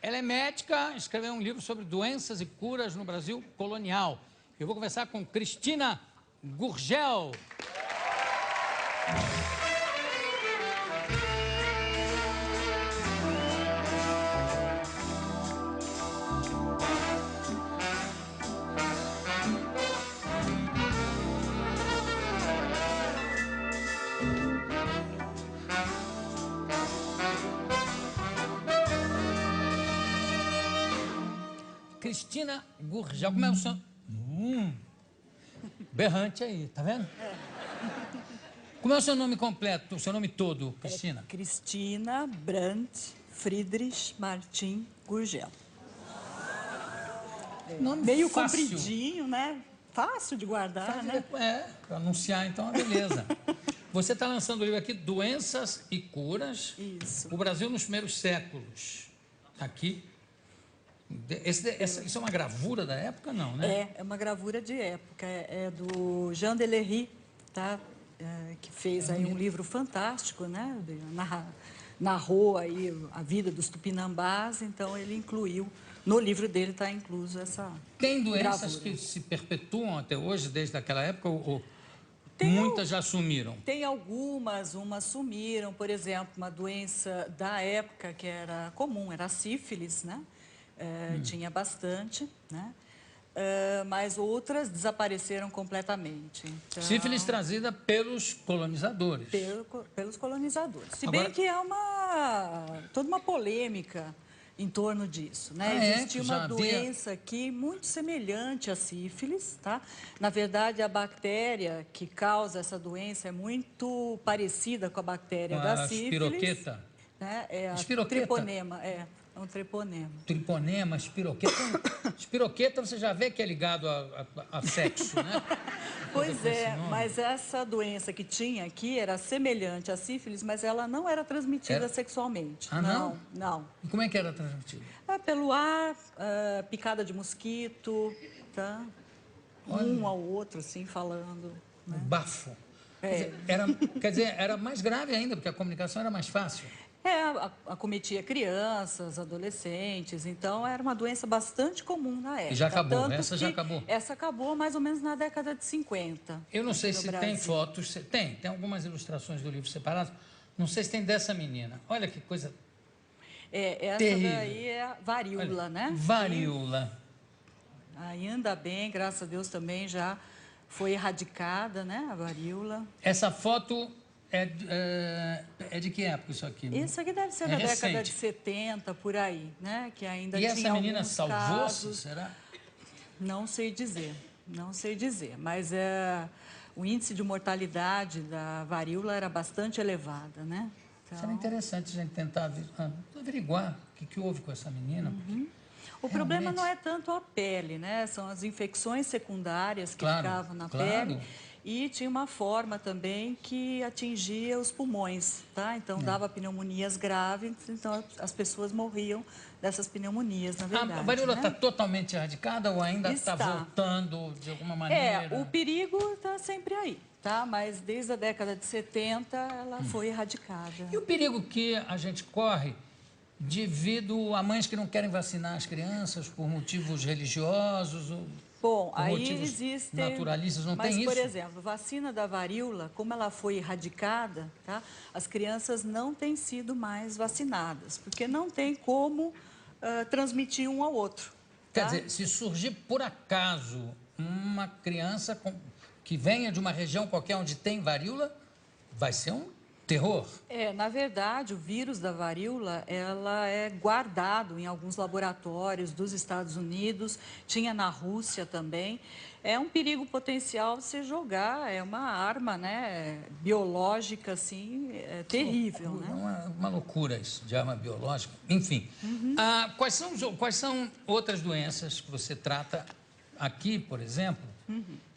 Ela é médica, escreveu um livro sobre doenças e curas no Brasil colonial. Eu vou conversar com Cristina Gurgel. Cristina Gurgel, como é o seu... Berrante aí, tá vendo? Como é o seu nome completo, o seu nome todo, Cristina? Cristina Brandt Friedrich Martin Gurgel. Nome Meio fácil. compridinho, né? Fácil de guardar, né? Para anunciar, então, beleza. Você está lançando o livro aqui, Doenças e Curas. Isso. O Brasil nos primeiros séculos. Aqui. Isso é uma gravura da época, não, né? É uma gravura de época. É do Jean Delery, tá? Que fez aí um livro fantástico, né? Narrou aí a vida dos tupinambás, então ele incluiu, no livro dele está incluso essa Tem doenças gravura. que se perpetuam até hoje, desde aquela época, ou Tem muitas já sumiram? Tem algumas, umas sumiram, por exemplo, uma doença da época que era comum, era a sífilis, né? Tinha bastante, né? Mas outras desapareceram completamente. Então, Sífilis trazida pelos colonizadores. pelos colonizadores. Se Agora... bem que há toda uma polêmica em torno disso, né? Existia uma doença aqui muito semelhante à sífilis, tá? Na verdade, a bactéria que causa essa doença é muito parecida com a bactéria da sífilis. Espiroqueta? Né? É a Espiroqueta? Treponema, é um treponema. Triponema, espiroqueta. Espiroqueta você já vê que é ligado a sexo, né? Pois é, mas essa doença que tinha aqui era semelhante à sífilis, mas ela não era transmitida sexualmente. Ah, não? Não. E como é que era transmitida? Pelo ar, picada de mosquito, tá? Olha. Um ao outro, assim, falando. Né? Bafo. Quer dizer, era mais grave ainda, porque a comunicação era mais fácil. Acometia crianças, adolescentes, então era uma doença bastante comum na época. E já acabou, essa já acabou? Essa acabou mais ou menos na década de 50. Eu não sei se tem fotos, tem algumas ilustrações do livro separadas, não sei se tem dessa menina. Olha que coisa essa terrível. Daí é a varíola, né? Varíola. Ainda bem, graças a Deus também já foi erradicada, né, a varíola. Essa foto é de que época isso aqui? Isso aqui deve ser da década de 70, por aí, né? Que ainda tinha essa menina salvou-se, será? Não sei dizer, mas o índice de mortalidade da varíola era bastante elevada, né? Então... Será interessante a gente tentar averiguar o que houve com essa menina. O problema não é tanto a pele, né? São as infecções secundárias que ficavam na pele. E tinha uma forma também que atingia os pulmões, tá? Então dava pneumonias graves, então as pessoas morriam dessas pneumonias, na verdade. A varíola está totalmente erradicada ou ainda está voltando de alguma maneira? O perigo está sempre aí, tá? Mas desde a década de 70 ela foi erradicada. E o perigo que a gente corre devido a mães que não querem vacinar as crianças por motivos religiosos ou Bom, por aí motivos existem naturalistas, não tem isso? Mas, por exemplo, vacina da varíola, como ela foi erradicada, tá? As crianças não têm sido mais vacinadas, porque não tem como transmitir um ao outro. Quer dizer, se surgir por acaso uma criança que venha de uma região qualquer onde tem varíola, vai ser um terror. Na verdade, o vírus da varíola, ela é guardado em alguns laboratórios dos Estados Unidos, tinha na Rússia também. É um perigo potencial você jogar, é uma arma, né, biológica, assim, terrível, né? É uma loucura isso, de arma biológica. Enfim, quais são outras doenças que você trata aqui, por exemplo,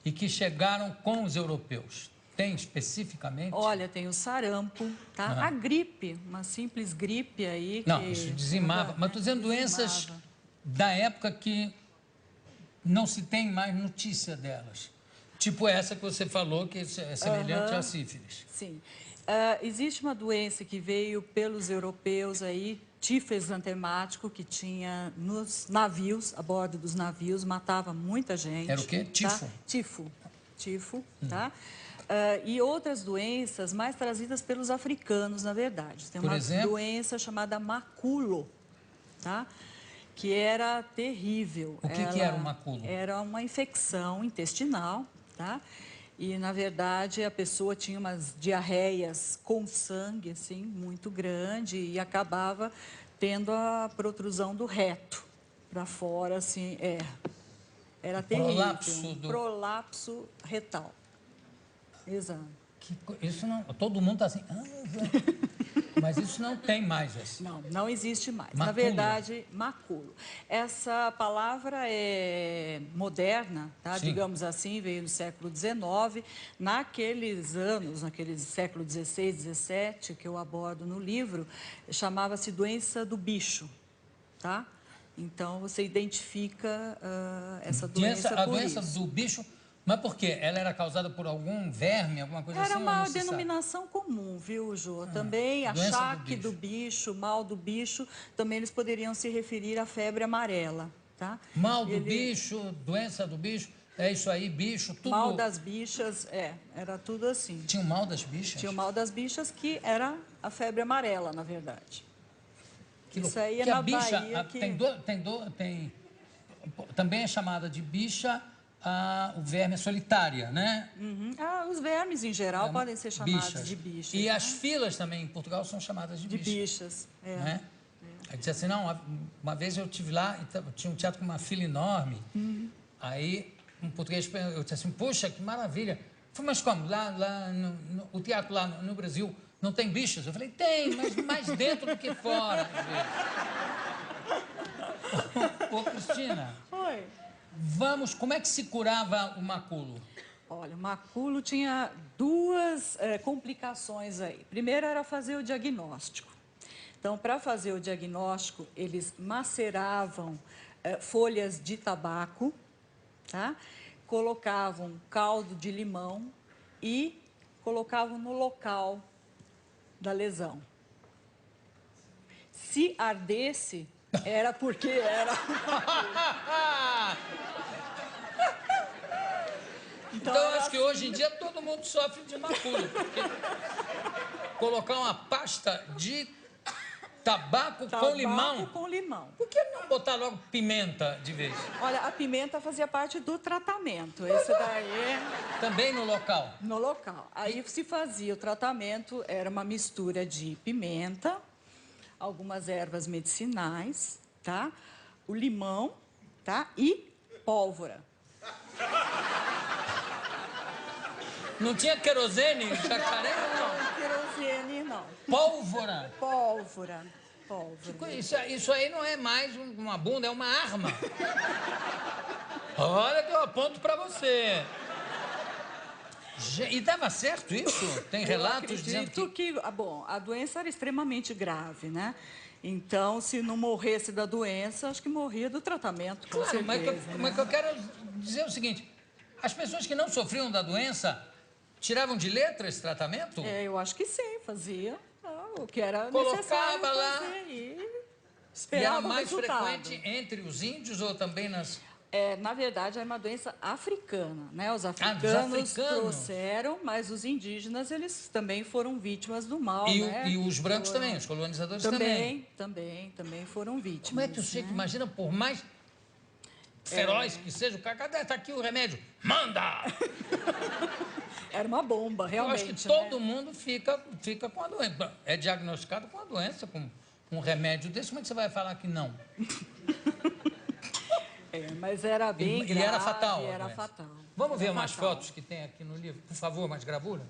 e que chegaram com os europeus? Tem especificamente? Olha, tem o sarampo, tá? A gripe, uma simples gripe aí. Não, isso dizimava. Mas estou dizendo doenças da época que não se tem mais notícia delas. Tipo essa que você falou, que é semelhante à sífilis. Sim. Existe uma doença que veio pelos europeus aí, tifo exantemático que tinha nos navios, a bordo dos navios, matava muita gente. Era o quê? Tifo? Tá? Tifo, tá? E outras doenças mais trazidas pelos africanos, na verdade. Tem uma doença chamada maculo, tá? Que era terrível. O que era o maculo? Era uma infecção intestinal, tá? E, na verdade, a pessoa tinha umas diarreias com sangue, assim, muito grande e acabava tendo a protrusão do reto para fora, assim, era terrível. Prolapso retal. Exato. Isso não... Todo mundo está assim... Mas isso não tem mais. Assim. Não existe mais. Maculo. Na verdade, maculo. Essa palavra é moderna, tá? Digamos assim, veio no século XIX. Naqueles anos, naqueles século XVI, XVII, que eu abordo no livro, chamava-se doença do bicho, tá? Então, você identifica essa doença por A doença isso. do bicho... Mas por quê? Ela era causada por algum verme, alguma coisa assim? Era uma denominação comum, viu, Jô? Também achaque do bicho, mal do bicho, também eles poderiam se referir à febre amarela, tá? Mal do bicho, doença do bicho, é isso aí, bicho, tudo... Mal das bichas, era tudo assim. Tinha o mal das bichas? Tinha o mal das bichas, que era a febre amarela, na verdade. Isso aí é que na a bicha, Bahia que... Também é chamada de bicha... o verme é solitária, né? os vermes, em geral, podem ser chamados de bichas. E as filas também, em Portugal, são chamadas de bichas. De bichas, Né? Aí disse assim, não, uma vez eu estive lá, tinha um teatro com uma fila enorme, aí um português, eu disse assim, poxa, que maravilha. Eu falei, mas como? O teatro lá no Brasil não tem bichas? Eu falei, tem, mas mais dentro do que fora, às vezes. Ô, Cristina. Oi. Como é que se curava o maculo? Olha, o maculo tinha duas complicações aí. Primeiro era fazer o diagnóstico. Então, para fazer o diagnóstico, eles maceravam folhas de tabaco, tá? Colocavam caldo de limão e colocavam no local da lesão. Se ardesse, era porque era... Então, acho que hoje em dia todo mundo sofre de maculo, porque colocar uma pasta de tabaco com limão... com limão. Por que não botar logo pimenta de vez? Olha, a pimenta fazia parte do tratamento. Esse daí... Também no local? No local. Aí se fazia o tratamento, era uma mistura de pimenta, algumas ervas medicinais, tá? O limão, tá? E pólvora. Não tinha querosene, jacaré, não? Querosene, não. Pólvora? Pólvora. Isso aí não é mais uma bunda, é uma arma. Olha que eu aponto pra você. E dava certo isso? Tem relatos dizendo que... a doença era extremamente grave, né? Então, se não morresse da doença, acho que morria do tratamento, com certeza. Mas eu quero dizer o seguinte, as pessoas que não sofriam da doença tiravam de letra esse tratamento? Eu acho que sim, fazia o que era colocava necessário lá fazer e esperava. E era mais frequente entre os índios ou também nas... na verdade, era uma doença africana, né? Os africanos trouxeram, mas os indígenas, eles também foram vítimas do mal, né? E os brancos também, os colonizadores também. Também foram vítimas. Como é que o sujeito, imagina, por mais feroz que seja, o cara, cadê? Está aqui o remédio, manda! Era uma bomba, realmente. Eu acho que todo mundo fica com a doença. É diagnosticado com a doença, com um remédio desse, como é que você vai falar que não? Mas era bem grave. E era fatal. Era fatal. Vamos ver mais fotos que tem aqui no livro? Por favor, mais gravuras.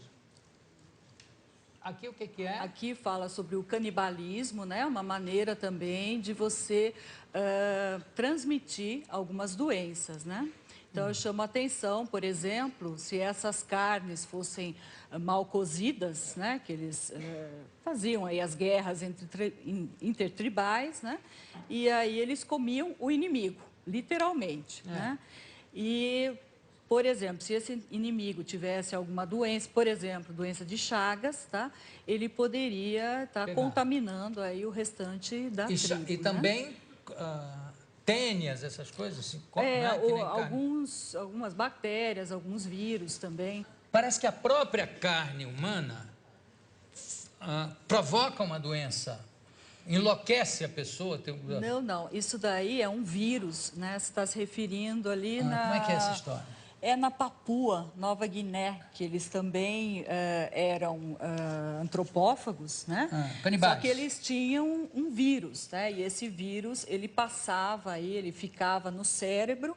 Aqui o que é? Aqui fala sobre o canibalismo, né? Uma maneira também de você transmitir algumas doenças, né? Então, eu chamo a atenção, por exemplo, se essas carnes fossem mal cozidas, né? Que eles faziam aí as guerras intertribais, né? E aí eles comiam o inimigo, literalmente, né? E por exemplo, se esse inimigo tivesse alguma doença, por exemplo, doença de Chagas, tá? Ele poderia estar contaminando aí o restante da tribo. E também tênias, essas coisas? Assim, Algumas bactérias, alguns vírus também. Parece que a própria carne humana provoca uma doença, enlouquece a pessoa. Não. Isso daí é um vírus, né? Você está se referindo ali na... Como é que é essa história? É na Papua Nova Guiné, que eles também eram antropófagos, né? Canibais. Só que eles tinham um vírus, né? E esse vírus, ele passava aí, ele ficava no cérebro,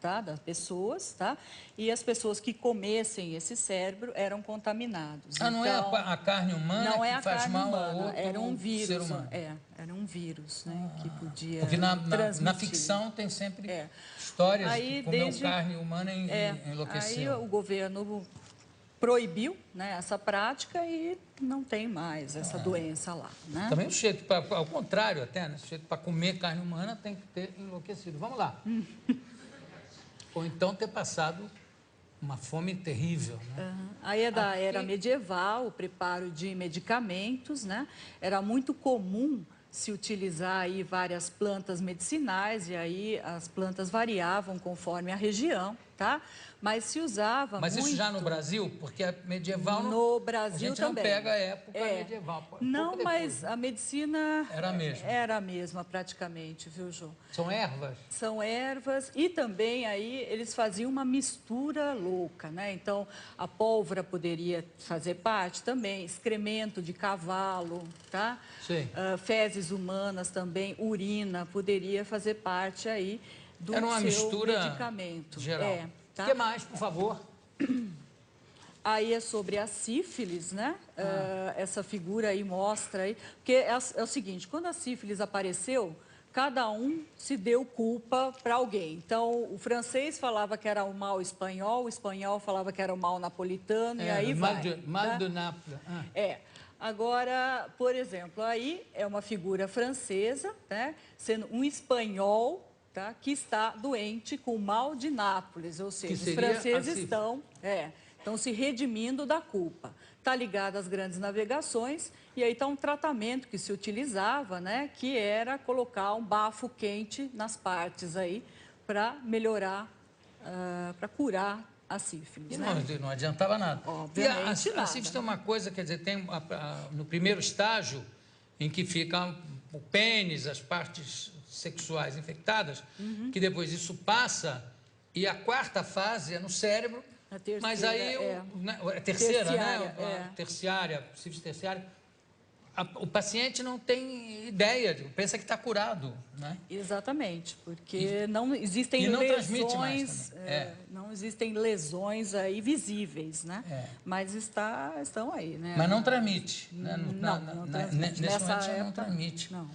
tá? Das pessoas, tá? E as pessoas que comessem esse cérebro eram contaminados. Não é a carne humana que faz mal ao outro era um vírus, ser humano? Era um vírus, né? Que podia Porque na ficção tem sempre histórias que comeu carne humana e enlouqueceu. Aí o governo proibiu, né, essa prática e não tem mais essa doença lá, né? Também o sujeito, ao contrário até, né? O sujeito para comer carne humana tem que ter enlouquecido. Vamos lá. Ou então ter passado uma fome terrível, né? Aí é da era medieval, o preparo de medicamentos, né? Era muito comum se utilizar aí várias plantas medicinais, e aí as plantas variavam conforme a região, tá? Mas se usava Mas muito... isso já no Brasil? Porque a medieval... No Brasil a gente também. não pega a época medieval. Não, mas a medicina... Era a mesma. Era a mesma, praticamente, viu, João? São ervas? São ervas e também aí eles faziam uma mistura louca, né? Então, a pólvora poderia fazer parte também, excremento de cavalo, tá? Sim. Fezes humanas também, urina, poderia fazer parte aí do Era uma mistura medicamento. Geral. Tá? O que mais, por favor? Aí é sobre a sífilis, né? Essa figura aí mostra aí... Porque é o seguinte, quando a sífilis apareceu, cada um se deu culpa para alguém. Então, o francês falava que era o mal espanhol, o espanhol falava que era o mal napolitano, e aí mal de Nápoles. Agora, por exemplo, aí é uma figura francesa, né? Sendo um espanhol... Tá? Que está doente com o mal de Nápoles, ou seja, os franceses estão se redimindo da culpa. Está ligado às grandes navegações e aí está um tratamento que se utilizava, né, que era colocar um bafo quente nas partes aí para melhorar, para curar a sífilis. E né? não adiantava nada. Obviamente, a sífilis tem uma coisa, quer dizer, tem no primeiro estágio em que fica o pênis, as partes sexuais infectadas, que depois isso passa, e a quarta fase é no cérebro, mas aí a terceira, né? Terciária, sífilis terciária, o paciente não tem ideia, pensa que está curado, né? Exatamente, porque não existem lesões, não existem lesões aí visíveis, né? Mas estão aí, né? Mas não transmite, né? Não transmite. Nesse momento já não transmite. Não.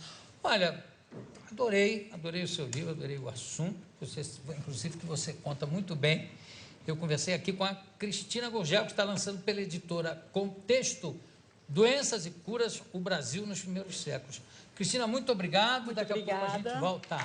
Olha, adorei o seu livro, adorei o assunto, inclusive que você conta muito bem. Eu conversei aqui com a Cristina Gurgel, que está lançando pela editora Contexto, Doenças e Curas, o Brasil nos Primeiros Séculos. Cristina, muito obrigado. Daqui a pouco a gente volta.